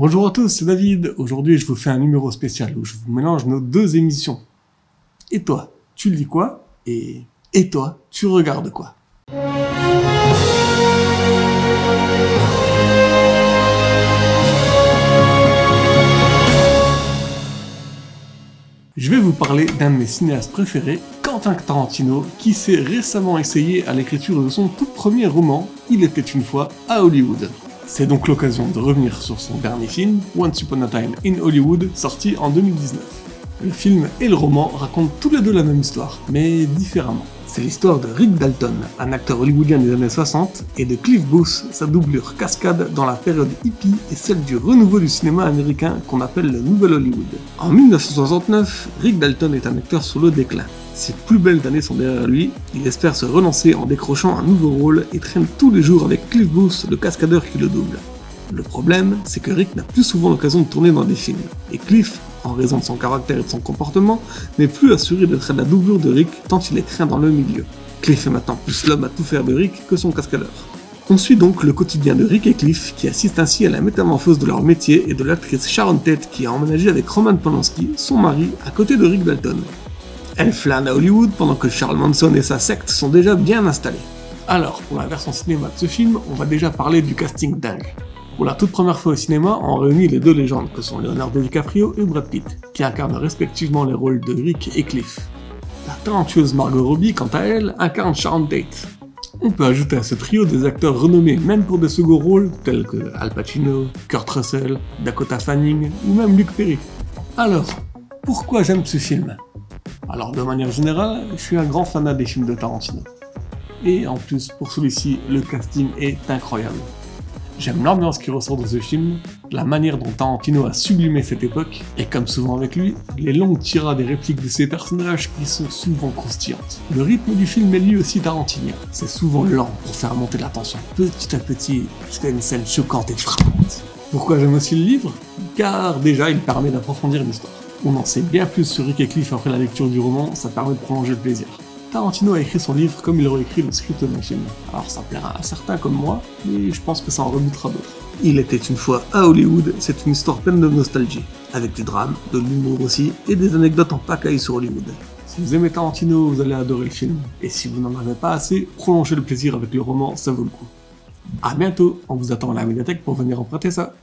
Bonjour à tous, c'est David. Aujourd'hui, je vous fais un numéro spécial où je vous mélange nos deux émissions. Et toi, tu lis quoi? Et toi, tu regardes quoi? Je vais vous parler d'un de mes cinéastes préférés, Quentin Tarantino, qui s'est récemment essayé à l'écriture de son tout premier roman, Il était une fois à Hollywood. C'est donc l'occasion de revenir sur son dernier film, Once Upon a Time in Hollywood, sorti en 2019. Le film et le roman racontent tous les deux la même histoire, mais différemment. C'est l'histoire de Rick Dalton, un acteur hollywoodien des années 60, et de Cliff Booth, sa doublure cascade dans la période hippie et celle du renouveau du cinéma américain qu'on appelle le Nouvel Hollywood. En 1969, Rick Dalton est un acteur sur le déclin. Ses plus belles années sont derrière lui, il espère se relancer en décrochant un nouveau rôle et traîne tous les jours avec Cliff Booth, le cascadeur qui le double. Le problème, c'est que Rick n'a plus souvent l'occasion de tourner dans des films, et Cliff, en raison de son caractère et de son comportement, n'est plus assuré d'être la doublure de Rick tant il est craint dans le milieu. Cliff est maintenant plus l'homme à tout faire de Rick que son cascadeur. On suit donc le quotidien de Rick et Cliff, qui assistent ainsi à la métamorphose de leur métier et de l'actrice Sharon Tate qui a emménagé avec Roman Polanski, son mari, à côté de Rick Dalton. Elle flâne à Hollywood pendant que Charles Manson et sa secte sont déjà bien installés. Alors, pour la version cinéma de ce film, on va déjà parler du casting dingue. Pour la toute première fois au cinéma, on réunit les deux légendes que sont Leonardo DiCaprio et Brad Pitt, qui incarnent respectivement les rôles de Rick et Cliff. La talentueuse Margot Robbie, quant à elle, incarne Sharon Tate. On peut ajouter à ce trio des acteurs renommés même pour des seconds rôles, tels que Al Pacino, Kurt Russell, Dakota Fanning ou même Luke Perry. Alors, pourquoi j'aime ce film? Alors de manière générale, je suis un grand fanat des films de Tarantino. Et en plus, pour celui-ci, le casting est incroyable. J'aime l'ambiance qui ressort de ce film, la manière dont Tarantino a sublimé cette époque, et comme souvent avec lui, les longues tirades et répliques de ses personnages qui sont souvent croustillantes. Le rythme du film est lui aussi tarantinien. C'est souvent lent pour faire monter la tension, petit à petit, jusqu'à une scène choquante et frappante. Pourquoi j'aime aussi le livre? Car déjà, il permet d'approfondir l'histoire. On en sait bien plus sur Rick et Cliff après la lecture du roman, ça permet de prolonger le plaisir. Tarantino a écrit son livre comme il aurait écrit le script d'un film. Alors ça plaira à certains comme moi, mais je pense que ça en rebutera d'autres. Il était une fois à Hollywood, c'est une histoire pleine de nostalgie, avec du drame, de l'humour aussi, et des anecdotes en pagaille sur Hollywood. Si vous aimez Tarantino, vous allez adorer le film, et si vous n'en avez pas assez, prolongez le plaisir avec le roman, ça vaut le coup. A bientôt, on vous attend à la médiathèque pour venir emprunter ça.